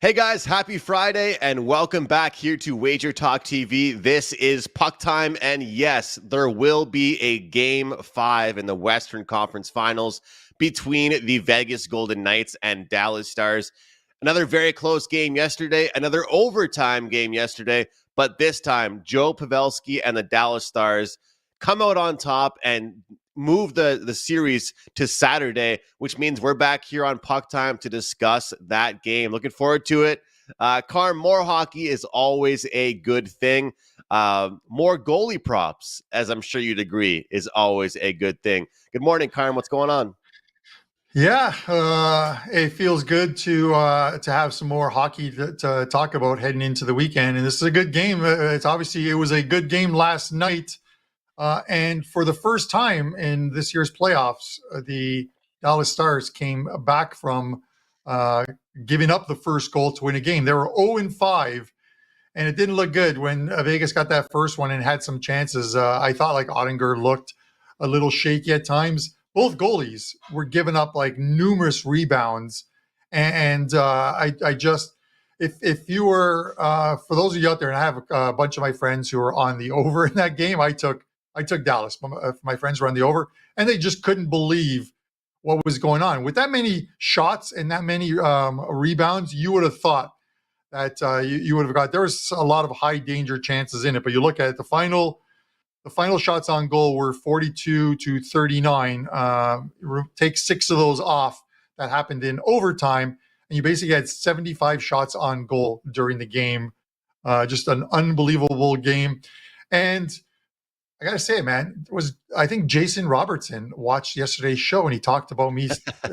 Hey guys, happy Friday and welcome back here to WagerTalk TV. This is puck time, and yes, there will be a Game 5 in the Western Conference Finals between the Vegas Golden Knights and Dallas Stars. Another very close game yesterday, another overtime game yesterday, but this time Joe Pavelski and the Dallas Stars come out on top and move the series to Saturday, which means we're back here on Puck Time to discuss that game. Looking forward to it. Carm, more hockey is always a good thing. More goalie props, as I'm sure you'd agree, is always a good thing. Good morning, Carm. What's going on? Yeah, it feels good to have some more hockey to talk about heading into the weekend. And this is a good game. It was a good game last night. And for the first time in this year's playoffs, the Dallas Stars came back from giving up the first goal to win a game. They were 0-5, and it didn't look good when Vegas got that first one and had some chances. I thought like Ottinger looked a little shaky at times. Both goalies were giving up like numerous rebounds. And I just, if you were, for those of you out there, and I have a bunch of my friends who are on the over in that game, I took Dallas. My friends were on the over, and they just couldn't believe what was going on. With that many shots and that many rebounds, you would have thought that you would have got, there was a lot of high danger chances in it. But you look at it, the final shots on goal were 42-39. Take 6 of those off. That happened in overtime, and you basically had 75 shots on goal during the game. Just an unbelievable game. And I got to say, man, I think Jason Robertson watched yesterday's show, and he talked about me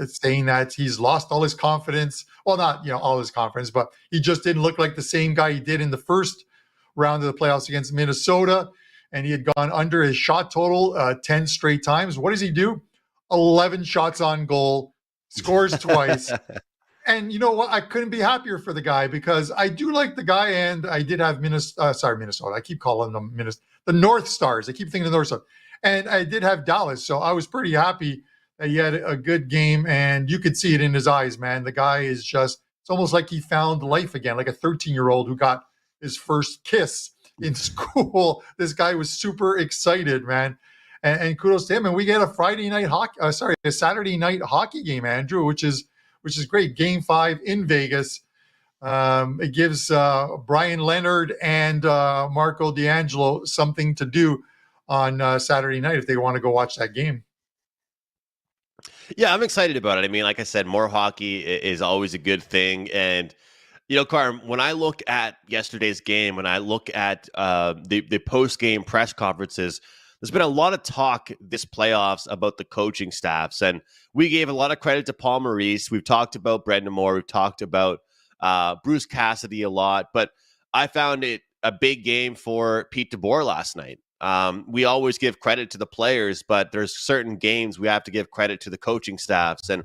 saying that he's lost all his confidence. Well, not all his confidence, but he just didn't look like the same guy he did in the first round of the playoffs against Minnesota. And he had gone under his shot total 10 straight times. What does he do? 11 shots on goal, scores twice. And you know what? I couldn't be happier for the guy, because I do like the guy, and I did have Minnesota. I keep calling them the North Stars. I keep thinking the North Stars. And I did have Dallas, so I was pretty happy that he had a good game, and you could see it in his eyes, man. The guy is just, it's almost like he found life again, like a 13-year-old who got his first kiss in school. This guy was super excited, man. And kudos to him. And we get a Saturday night hockey game, Andrew, which is great. Game 5 in Vegas. It gives Brian Leonard and Marco D'Angelo something to do on Saturday night if they want to go watch that game. Yeah, I'm excited about it. I mean, like I said, more hockey is always a good thing. And, Carm, when I look at yesterday's game, when I look at the post-game press conferences, there's been a lot of talk this playoffs about the coaching staffs. And we gave a lot of credit to Paul Maurice. We've talked about Brendan Moore. We've talked about Bruce Cassidy a lot. But I found it a big game for Pete DeBoer last night. We always give credit to the players, but there's certain games we have to give credit to the coaching staffs. And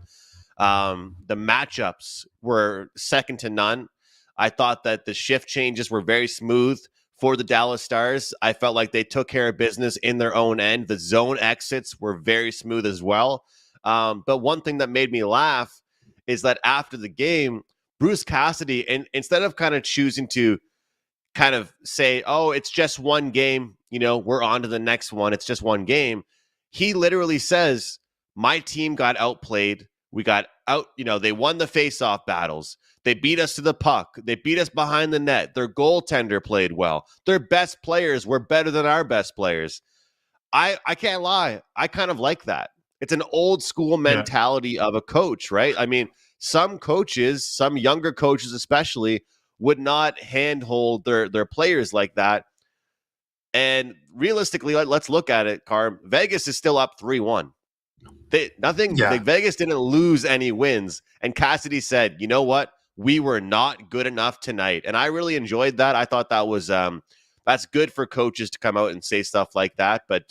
the matchups were second to none. I thought that the shift changes were very smooth for the Dallas Stars. I felt like they took care of business in their own end. The zone exits were very smooth as well. But one thing that made me laugh is that after the game, Bruce Cassidy, and instead of kind of choosing to kind of say, oh, it's just one game, we're on to the next one, it's just one game, he literally says, my team got outplayed. We got out, they won the face-off battles. They beat us to the puck. They beat us behind the net. Their goaltender played well. Their best players were better than our best players. I can't lie. I kind of like that. It's an old school mentality of a coach, right? I mean, some coaches, some younger coaches especially, would not handhold their players like that. And realistically, let's look at it, Carm. Vegas is still up 3-1. Vegas didn't lose any wins. And Cassidy said, you know what? We were not good enough tonight. And I really enjoyed that. I thought that was that's good for coaches to come out and say stuff like that, but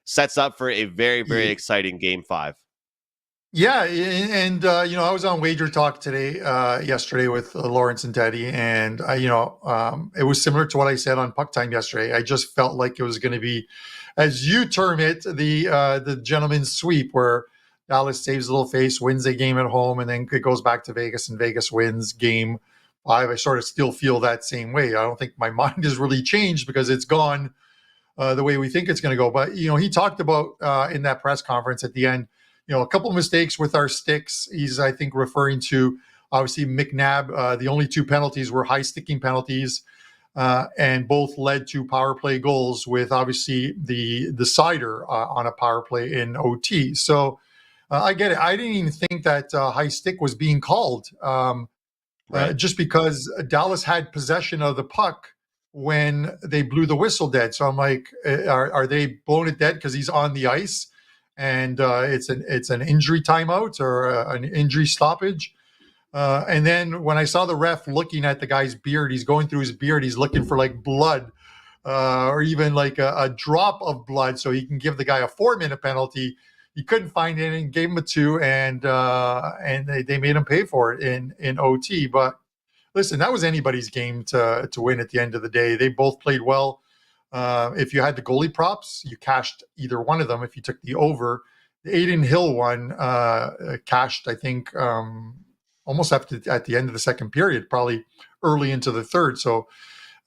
sets up for a very, very exciting Game 5. Yeah, and I was on WagerTalk yesterday with Lawrence and Teddy, and it was similar to what I said on Puck Time yesterday. I just felt like it was going to be, as you term it, the gentleman's sweep, where Dallas saves a little face, wins a game at home, and then it goes back to Vegas, and Vegas wins game 5. I sort of still feel that same way. I don't think my mind has really changed because it's gone the way we think it's going to go. But, he talked about in that press conference at the end, a couple of mistakes with our sticks. He's, I think, referring to obviously McNabb. The only 2 penalties were high sticking penalties, and both led to power play goals with obviously the decider on a power play in OT. So I get it. I didn't even think that high stick was being called. Right. Just because Dallas had possession of the puck when they blew the whistle dead. So I'm like, are they blowing it dead because he's on the ice and it's an injury timeout or an injury stoppage? And then when I saw the ref looking at the guy's beard, he's going through his beard, he's looking for like blood or even like a drop of blood so he can give the guy a 4-minute penalty. He couldn't find any, gave him a 2, and they made him pay for it in OT. But listen, that was anybody's game to win at the end of the day. They both played well. If you had the goalie props, you cashed either one of them. If you took the over, the Aiden Hill one cashed, I think, almost at the end of the second period, probably early into the third. So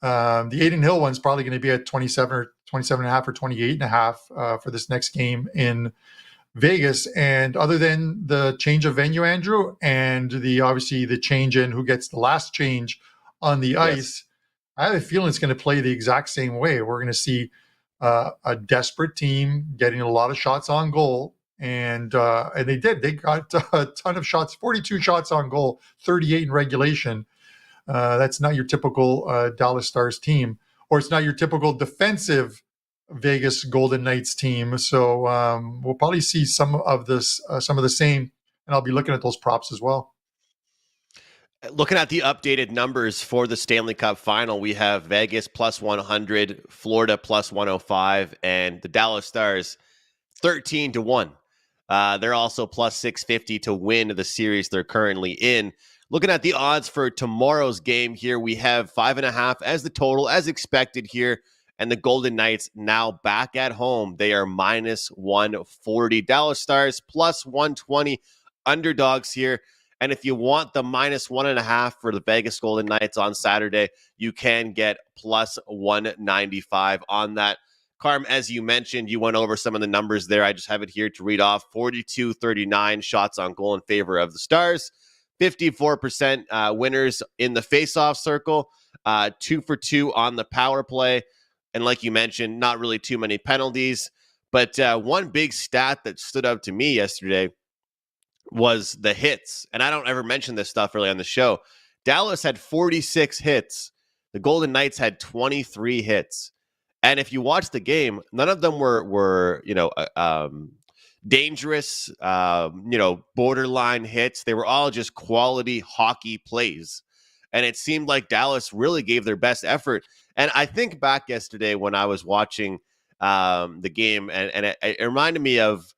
the Aiden Hill one's probably going to be at 27 or 27 and a half or 28 and a half for this next game in Vegas. And other than the change of venue, Andrew, and obviously the change in who gets the last change on the Yes. ice, I have a feeling it's going to play the exact same way. We're going to see a desperate team getting a lot of shots on goal. And they did. They got a ton of shots, 42 shots on goal, 38 in regulation. That's not your typical Dallas Stars team, or it's not your typical defensive Vegas Golden Knights team. So we'll probably see some of the same, and I'll be looking at those props as well. Looking at the updated numbers for the Stanley Cup Final, we have Vegas plus 100, Florida plus 105, and the Dallas Stars 13-1. They're also plus 650 to win the series they're currently in. Looking at the odds for tomorrow's game here, we have 5.5 as the total, as expected here. And the Golden Knights now back at home. They are minus 140. Dallas Stars plus 120 underdogs here. And if you want the minus 1.5 for the Vegas Golden Knights on Saturday, you can get plus 195 on that. Carm, as you mentioned, you went over some of the numbers there. I just have it here to read off. 42-39 shots on goal in favor of the Stars. 54% winners in the faceoff circle. 2 for 2 on the power play. And like you mentioned, not really too many penalties. But one big stat that stood out to me yesterday was the hits. And I don't ever mention this stuff really on the show. Dallas had 46 hits. The Golden Knights had 23 hits. And if you watch the game, none of them were dangerous, borderline hits. They were all just quality hockey plays. And it seemed like Dallas really gave their best effort. And I think back yesterday when I was watching the game, and it reminded me of,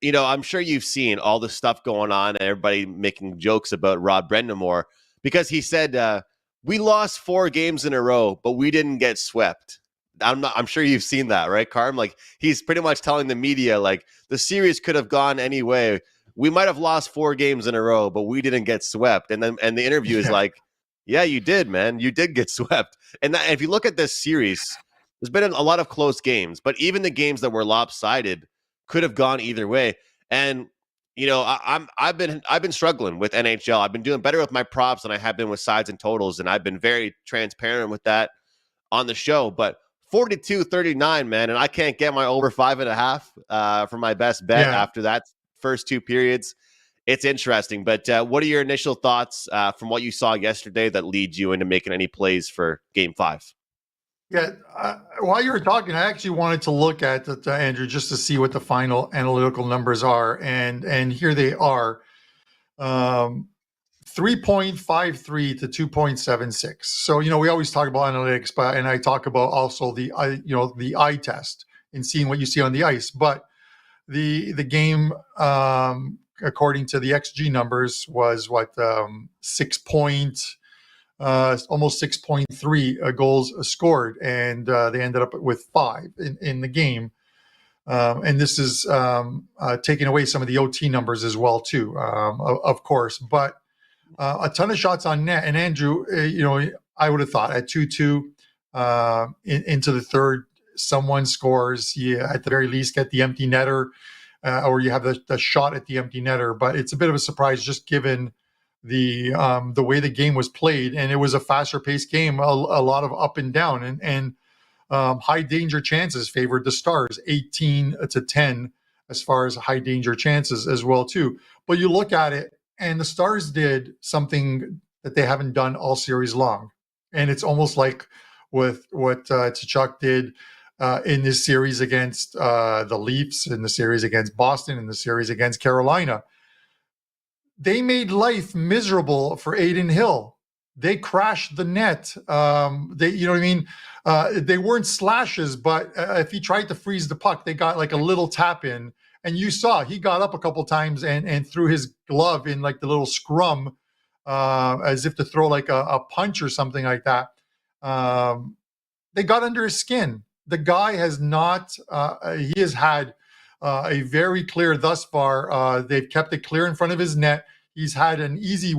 I'm sure you've seen all the stuff going on and everybody making jokes about Rod Brendamore, because he said, we lost 4 games in a row, but we didn't get swept. I'm sure you've seen that, right, Carm? Like, he's pretty much telling the media, like, the series could have gone any way. We might have lost 4 games in a row, but we didn't get swept. And the interview is like, yeah, you did, man. You did get swept. And if you look at this series, there's been a lot of close games, but even the games that were lopsided could have gone either way. And I've been struggling with NHL. I've been doing better with my props than I have been with sides and totals, and I've been very transparent with that on the show. But 42-39, man, and I can't get my over 5.5 for my best bet after that first 2 periods. It's interesting, but what are your initial thoughts from what you saw yesterday that leads you into making any plays for Game 5? Yeah, while you were talking, I actually wanted to look at Andrew, just to see what the final analytical numbers are, and here they are: 3.53 to 2.76. So we always talk about analytics, and I talk about also the eye test and seeing what you see on the ice, but the game. According to the XG numbers, was what almost 6.3 goals scored, and they ended up with 5 in the game. And this is taking away some of the OT numbers as well, too, of course. But A ton of shots on net. And Andrew, I would have thought at 2-2 into the third, someone scores. You at the very least get the empty netter, or you have the shot at the empty netter. But it's a bit of a surprise just given the way the game was played, and it was a faster paced game, a lot of up and down, and high danger chances favored the Stars, 18-10 as far as high danger chances as well too. But you look at it, and the Stars did something that they haven't done all series long, and it's almost like with what Tkachuk did in this series against the Leafs, in the series against Boston, in the series against Carolina. They made life miserable for Aiden Hill. They crashed the net. You know what I mean? They weren't slashes, but if he tried to freeze the puck, they got like a little tap in. And you saw he got up a couple times and threw his glove in like the little scrum, as if to throw like a punch or something like that. They got under his skin. The guy has not, he has had a very clear thus far. They've kept it clear in front of his net. He's had an easy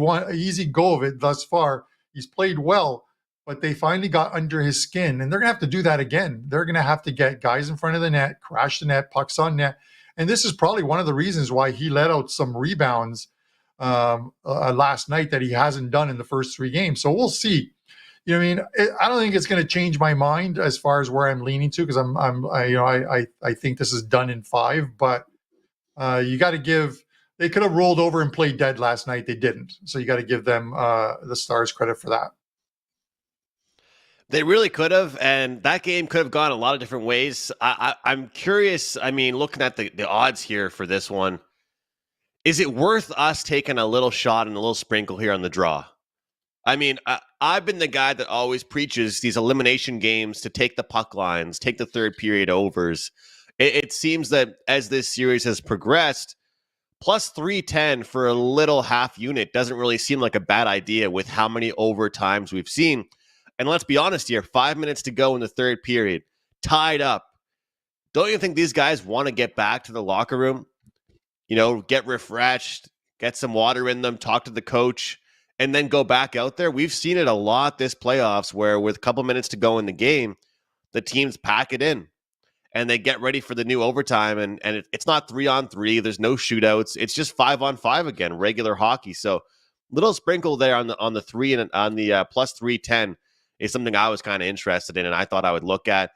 go of it thus far. He's played well, but they finally got under his skin, and they're going to have to do that again. They're going to have to get guys in front of the net, crash the net, pucks on net. And this is probably one of the reasons why he let out some rebounds last night that he hasn't done in the first 3 games. So we'll see. You know what I mean? I don't think it's going to change my mind as far as where I'm leaning to, because I think this is done in 5. But you got to give. They could have rolled over and played dead last night. They didn't. So you got to give them the Stars credit for that. They really could have, and that game could have gone a lot of different ways. I'm curious. I mean, looking at the odds here for this one, is it worth us taking a little shot and a little sprinkle here on the draw? I mean, I've been the guy that always preaches these elimination games to take the puck lines, take the third period overs. It seems that as this series has progressed, plus 310 for a little half unit doesn't really seem like a bad idea with how many overtimes we've seen. And let's be honest here, 5 minutes to go in the third period, tied up. Don't you think these guys want to get back to the locker room? You know, get refreshed, get some water in them, talk to the coach, and then go back out there? We've seen it a lot this playoffs where with a couple minutes to go in the game, the teams pack it in and they get ready for the new overtime. And it's not 3-on-3. There's no shootouts. It's just 5-on-5 again, regular hockey. So little sprinkle there on the 3 and on the plus 310 is something I was kind of interested in, and I thought I would look at.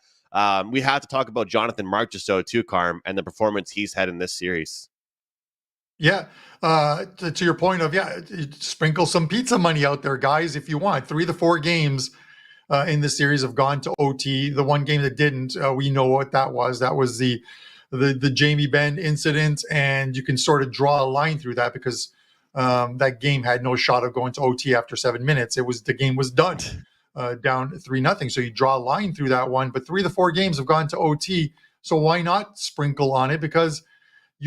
We have to talk about Jonathan Marchessault too, Carm, and the performance he's had in this series. Yeah. To your point of, sprinkle some pizza money out there, guys, if you want. 3 to 4 games in this series have gone to OT. The one game that didn't, we know what that was. That was the Jamie Benn incident, and you can sort of draw a line through that because that game had no shot of going to OT after 7 minutes. The game was done. Down 3-0. So you draw a line through that one, but 3 to 4 games have gone to OT. So why not sprinkle on it? Because I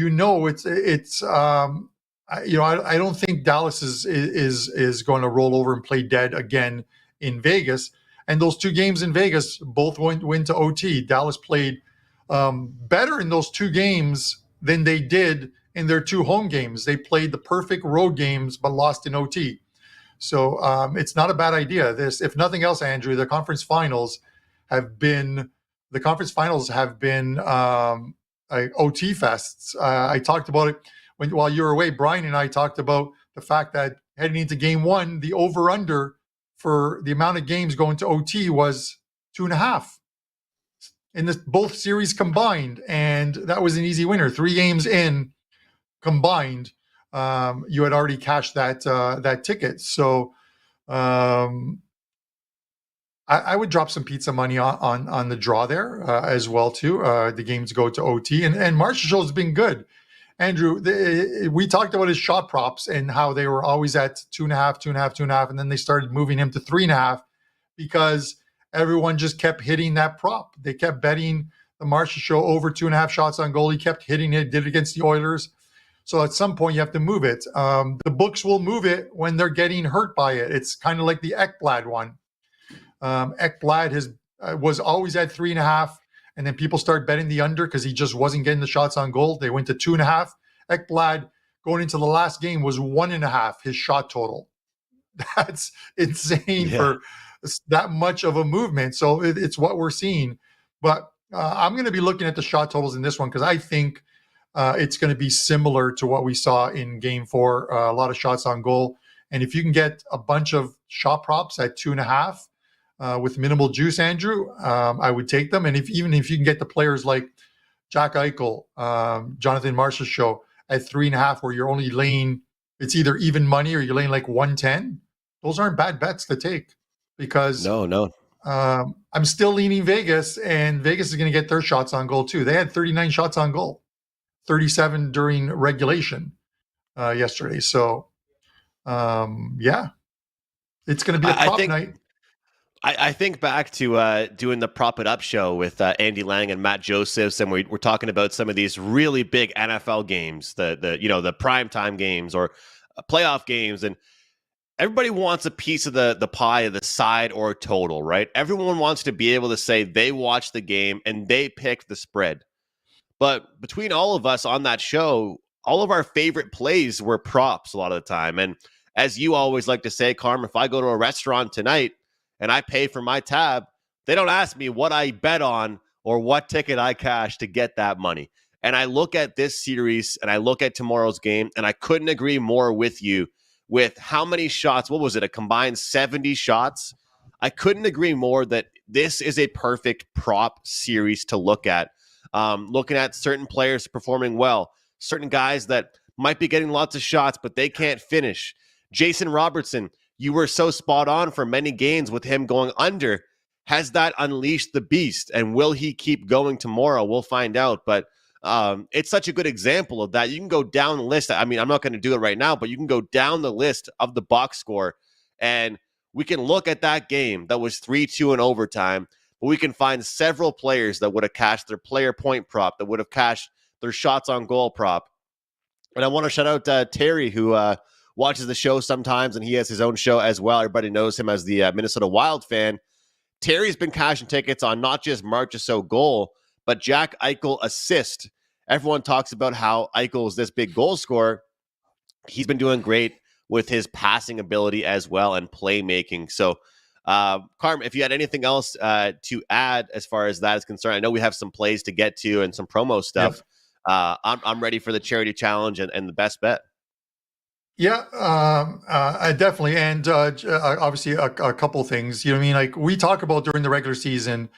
don't think Dallas is going to roll over and play dead again in Vegas. And those 2 games in Vegas both went to OT. Dallas played better in those 2 games than they did in their 2 home games. They played the perfect road games, but lost in OT. So it's not a bad idea. This, if nothing else, Andrew, the conference finals have been OT fests. I talked about it while you were away. Brian and I talked about the fact that heading into game 1, the over/under for the amount of games going to OT was 2.5 in both series combined, and that was an easy winner. 3 games in combined. You had already cashed that ticket. So I would drop some pizza money on the draw there as well too. The games go to OT, and Marchessault has been good. Andrew, we talked about his shot props and how they were always at 2.5, 2.5, 2.5, and then they started moving him to 3.5 because everyone just kept hitting that prop. They kept betting the Marchessault over 2.5 shots on goal. He kept hitting it. Did it against the Oilers. So at some point you have to move it. The books will move it when they're getting hurt by it. It's kind of like the Ekblad one. Ekblad was always at 3.5, and then people start betting the under because he just wasn't getting the shots on goal. They went to 2.5. Ekblad going into the last game was 1.5, his shot total. That's insane Yeah. for that much of a movement. So it's what we're seeing. But I'm going to be looking at the shot totals in this one because I think it's going to be similar to what we saw in game four, a lot of shots on goal. And if you can get a bunch of shot props at 2.5 with minimal juice, Andrew, I would take them. And even if you can get the players like Jack Eichel, Jonathan Marsh's show at 3.5, where you're only laying, it's either even money or you're laying like 110. Those aren't bad bets to take because No, no. I'm still leaning Vegas, and Vegas is going to get their shots on goal too. They had 39 shots on goal, 37 during regulation yesterday. So, yeah, it's going to be a I prop think night. I think back to doing the Prop It Up show with Andy Lang and Matt Josephs, and we're talking about some of these really big NFL games, the primetime games or playoff games, and everybody wants a piece of the pie, of the side or total, right? Everyone wants to be able to say they watched the game and they picked the spread. But between all of us on that show, all of our favorite plays were props a lot of the time. And as you always like to say, Carm, if I go to a restaurant tonight and I pay for my tab, they don't ask me what I bet on or what ticket I cashed to get that money. And I look at this series and I look at tomorrow's game, and I couldn't agree more with you with how many shots. What was it? A combined 70 shots. I couldn't agree more that this is a perfect prop series to look at. Looking at certain players performing well, certain guys that might be getting lots of shots, but they can't finish. Jason Robertson, you were so spot on for many games with him going under. Has that unleashed the beast? And will he keep going tomorrow? We'll find out. But it's such a good example of that. You can go down the list. I mean, I'm not going to do it right now, but you can go down the list of the box score, and we can look at that game that was 3-2 in overtime. But we can find several players that would have cashed their player point prop, that would have cashed their shots on goal prop. And I want to shout out Terry, who watches the show sometimes, and he has his own show as well. Everybody knows him as the Minnesota Wild fan. Terry's been cashing tickets on not just Marchessault goal, but Jack Eichel assist. Everyone talks about how Eichel is this big goal scorer. He's been doing great with his passing ability as well and playmaking. So, Carm, if you had anything else to add as far as that is concerned, I know we have some plays to get to and some promo stuff. Yep. I'm ready for the charity challenge and the best bet. Yeah, I definitely. And obviously a couple things, you know what I mean? Like we talk about during the regular season,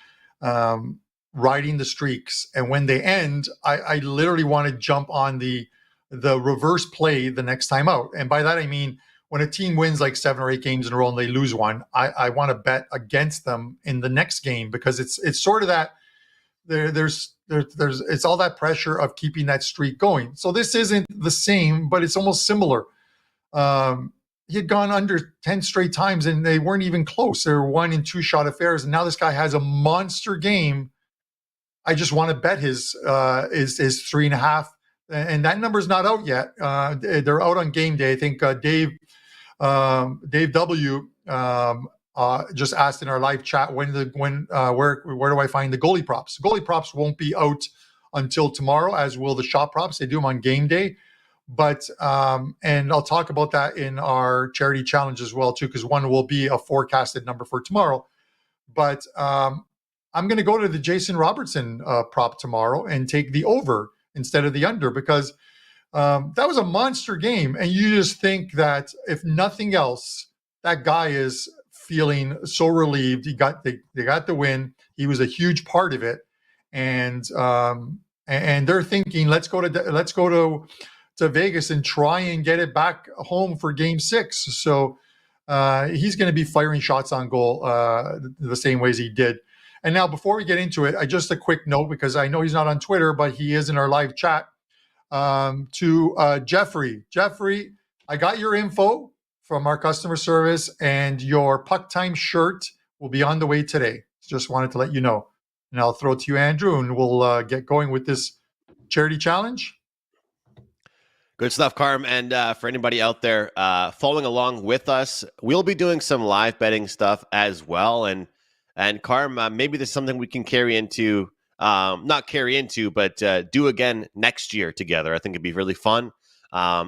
riding the streaks. And when they end, I literally want to jump on the reverse play the next time out. And by that, I mean, when a team wins like 7 or 8 games in a row and they lose one, I want to bet against them in the next game because it's sort of that there's it's all that pressure of keeping that streak going. So this isn't the same, but it's almost similar. He had gone under 10 straight times and they weren't even close. They were 1 and 2 shot affairs. And now this guy has a monster game. I just want to bet his 3.5. And that number's not out yet. They're out on game day. I think Dave W just asked in our live chat where do I find the goalie props? Goalie props won't be out until tomorrow, as will the shot props. They do them on game day. But and I'll talk about that in our charity challenge as well too, because one will be a forecasted number for tomorrow. But I'm going to go to the Jason Robertson prop tomorrow and take the over instead of the under, because that was a monster game. And you just think that if nothing else, that guy is feeling so relieved. They got the win. He was a huge part of it. And they're thinking, let's go to Vegas and try and get it back home for game 6. So he's going to be firing shots on goal the same way as he did. And now, before we get into it, just a quick note, because I know he's not on Twitter, but he is in our live chat, to Jeffrey. Jeffrey, I got your info from our customer service, and your Puck Time shirt will be on the way today. Just wanted to let you know. And I'll throw it to you, Andrew, and we'll get going with this charity challenge. Good stuff, Carm. And for anybody out there following along with us, we'll be doing some live betting stuff as well. And Carm, maybe this is something we can carry into, not carry into, but do again next year together. I think it'd be really fun,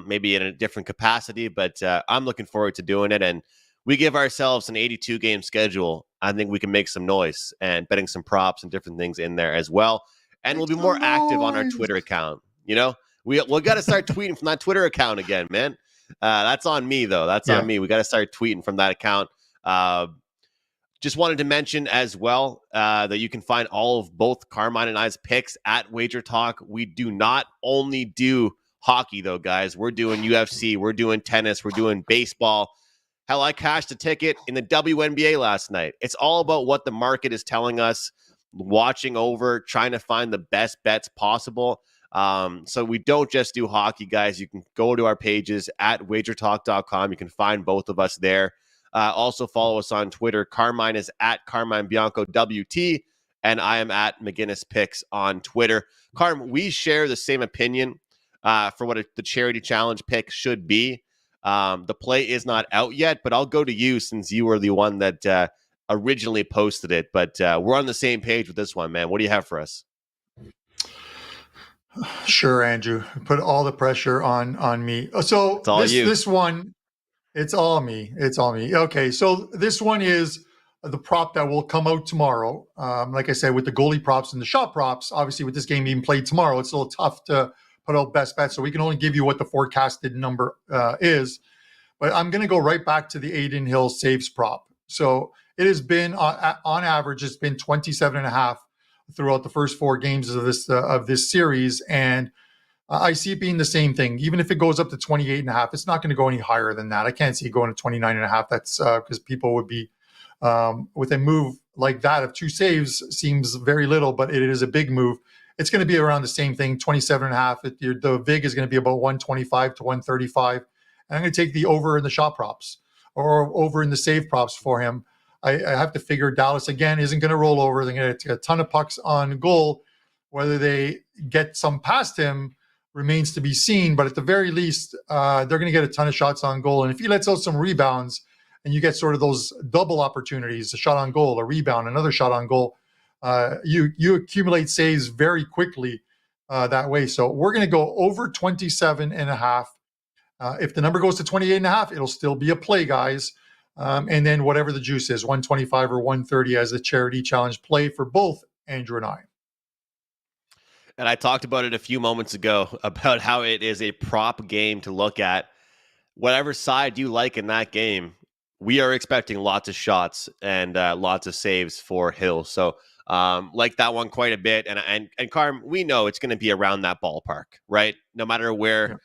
maybe in a different capacity, but I'm looking forward to doing it. And we give ourselves an 82 game schedule, I think we can make some noise and betting some props and different things in there as well. And we'll Make be some more active on our noise. Twitter account. We got to start tweeting from that Twitter account again, man. That's on me, though. That's on me. We got to start tweeting from that account. Just wanted to mention as well that you can find all of both Carmine and I's picks at WagerTalk. We do not only do hockey, though, guys. We're doing UFC. We're doing tennis. We're doing baseball. Hell, I cashed a ticket in the WNBA last night. It's all about what the market is telling us, watching over, trying to find the best bets possible. So we don't just do hockey, guys. You can go to our pages at wagertalk.com. You can find both of us there. Also follow us on Twitter. Carmine is at Carmine Bianco WT, and I am at McGinnis Picks on Twitter. Carm, we share the same opinion for what the charity challenge pick should be. The play is not out yet, but I'll go to you since you were the one that originally posted it. But we're on the same page with this one, man. What do you have for us? Sure, Andrew. Put all the pressure on me. So this one, it's all me. It's all me. Okay, so this one is the prop that will come out tomorrow. Like I said, with the goalie props and the shot props, obviously with this game being played tomorrow, it's a little tough to put out best bets. So we can only give you what the forecasted number is. But I'm going to go right back to the Aiden Hill saves prop. So it has been on average, it's been 27.5 throughout the first 4 games of this series, and I see it being the same thing. Even if it goes up to 28.5, it's not going to go any higher than that. I can't see it going to 29.5. That's because people would be with a move like that of 2 saves seems very little, but it is a big move. It's going to be around the same thing, 27.5. The VIG is going to be about 125 to 135. And I'm going to take the over in the shot props or over in the save props for him. I have to figure Dallas, again, isn't going to roll over. They're going to take a ton of pucks on goal. Whether they get some past him remains to be seen. But at the very least, they're going to get a ton of shots on goal. And if he lets out some rebounds and you get sort of those double opportunities, a shot on goal, a rebound, another shot on goal, you accumulate saves very quickly that way. So we're going to go over 27.5. If the number goes to 28.5, it'll still be a play, guys. And then whatever the juice is, 125 or 130 as the charity challenge play for both Andrew and I. And I talked about it a few moments ago about how it is a prop game to look at. Whatever side you like in that game, we are expecting lots of shots and lots of saves for Hill. So like that one quite a bit. And Carm, we know it's going to be around that ballpark, right? No matter where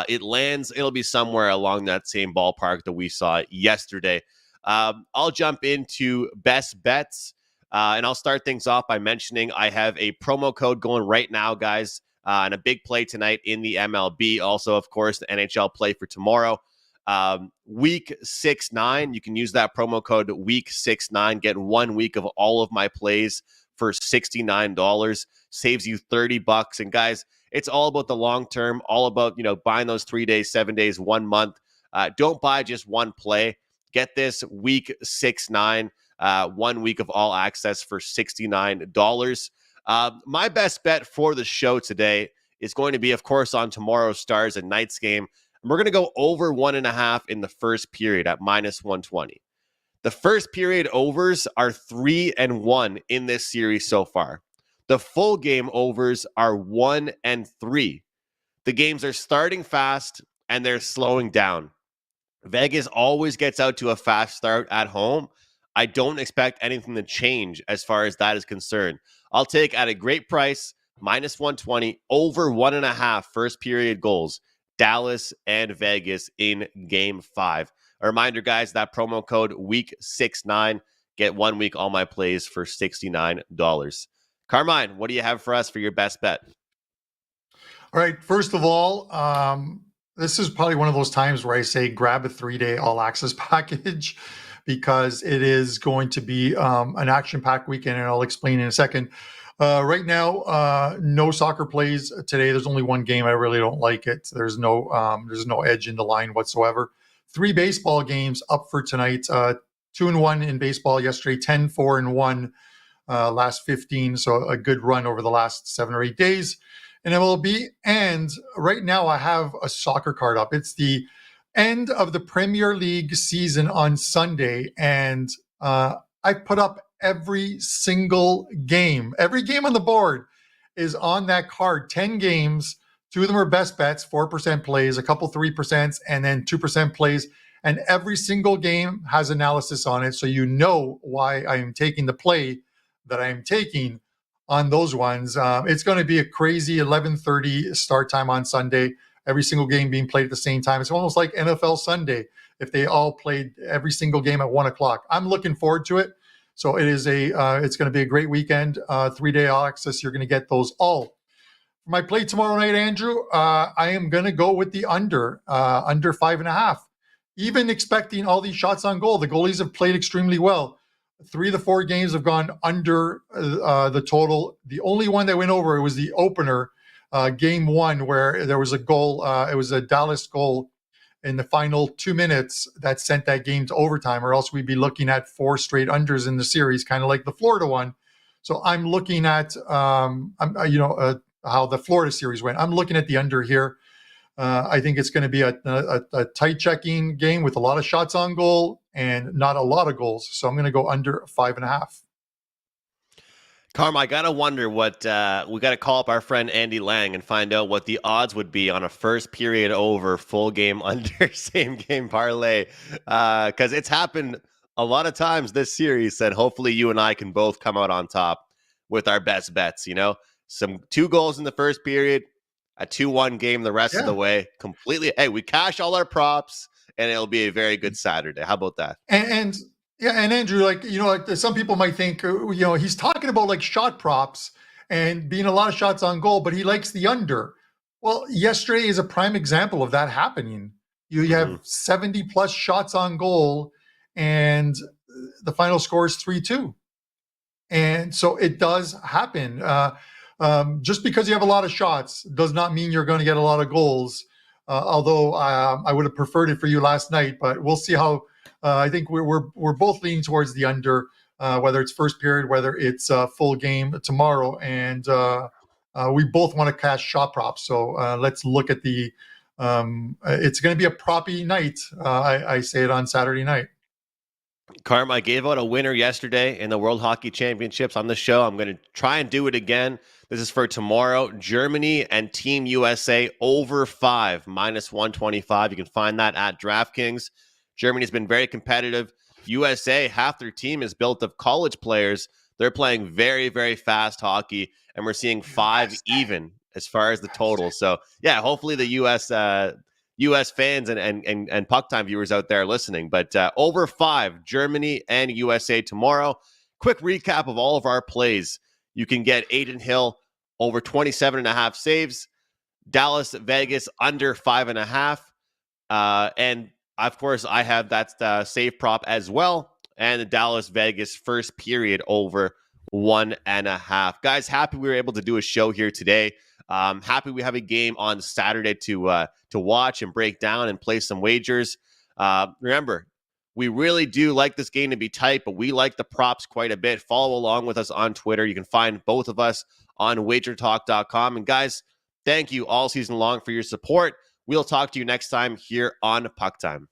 it lands, it'll be somewhere along that same ballpark that we saw yesterday. I'll jump into best bets, and I'll start things off by mentioning I have a promo code going right now, guys, and a big play tonight in the MLB. Also, of course, the NHL play for tomorrow. Week 6-9, you can use that promo code week 6-9, get 1 week of all of my plays for $69, saves you $30. And guys, it's all about the long term, all about, buying those 3 days, 7 days, 1 month. Don't buy just one play. Get this week 6-9, 1 week of all access for $69. My best bet for the show today is going to be, of course, on tomorrow's Stars and Knights game. And we're going to go over 1.5 in the first period at -120. The first period overs are 3-1 in this series so far. The full game overs are 1-3. The games are starting fast and they're slowing down. Vegas always gets out to a fast start at home. I don't expect anything to change as far as that is concerned. I'll take at a great price, -120, over 1.5 first period goals, Dallas and Vegas in game 5. A reminder, guys, that promo code week69, get 1 week all my plays for $69. Carmine, what do you have for us for your best bet? All right. First of all, this is probably one of those times where I say grab a 3-day all access package because it is going to be an action-packed weekend, and I'll explain in a second. Right now, no soccer plays today. There's only one game. I really don't like it. There's no edge in the line whatsoever. 3 baseball games up for tonight. 2-1 in baseball yesterday. 10-4-1 last 15. So a good run over the last 7 or 8 days in MLB. And right now I have a soccer card up. It's the end of the Premier League season on Sunday, and I put up every single game. Every game on the board is on that card. 10 games. 2 of them are best bets, 4% plays, a couple 3%, and then 2% plays. And every single game has analysis on it. So you know why I am taking the play that I am taking on those ones. It's going to be a crazy 11:30 start time on Sunday. Every single game being played at the same time. It's almost like NFL Sunday if they all played every single game at 1:00. I'm looking forward to it. So it is it's going to be a great weekend. 3-day access. You're going to get those all. For my play tomorrow night, Andrew, I am going to go with the under 5.5. Even expecting all these shots on goal, the goalies have played extremely well. 3 of the 4 games have gone under the total. The only one that went over was the opener, game 1, where there was a goal. It was a Dallas goal in the final 2 minutes that sent that game to overtime, or else we'd be looking at 4 straight unders in the series, kind of like the Florida one. So I'm looking at, how the Florida series went. I'm looking at the under here. I think it's going to be a tight checking game with a lot of shots on goal and not a lot of goals. So I'm going to go under 5.5. Carm, I gotta wonder what we gotta call up our friend Andy Lang and find out what the odds would be on a first period over, full game under, same game parlay, because it's happened a lot of times this series. And hopefully you and I can both come out on top with our best bets. Some 2 goals in the first period, a 2-1 game the rest of the way. Completely. Hey, we cash all our props, and it'll be a very good Saturday. How about that? And Andrew, like some people might think, he's talking about like shot props and being a lot of shots on goal, but he likes the under. Well, yesterday is a prime example of that happening. You have 70 plus shots on goal, and the final score is 3-2. And so it does happen. Just because you have a lot of shots does not mean you're going to get a lot of goals. Although I would have preferred it for you last night, but we'll see how. I think we're both leaning towards the under, whether it's first period, whether it's full game tomorrow, and we both want to cash shot props. So let's look at the. It's going to be a proppy night. I say it on Saturday night. Carm, I gave out a winner yesterday in the World Hockey Championships on the show. I'm going to try and do it again. This is for tomorrow. Germany and Team USA over 5, -125. You can find that at DraftKings. Germany's been very competitive. USA, half their team is built of college players. They're playing very, very fast hockey, and we're seeing 5 even as far as the total. So, yeah, hopefully the U.S. fans and Puck Time viewers out there listening. But over 5, Germany and USA tomorrow. Quick recap of all of our plays. You can get Adin Hill over 27.5 saves. Dallas, Vegas under 5.5. And, of course, I have that save prop as well. And the Dallas, Vegas first period over 1.5. Guys, happy we were able to do a show here today. Happy we have a game on Saturday to watch and break down and play some wagers. Remember, we really do like this game to be tight, but we like the props quite a bit. Follow along with us on Twitter. You can find both of us on WagerTalk.com. And guys, thank you all season long for your support. We'll talk to you next time here on Puck Time.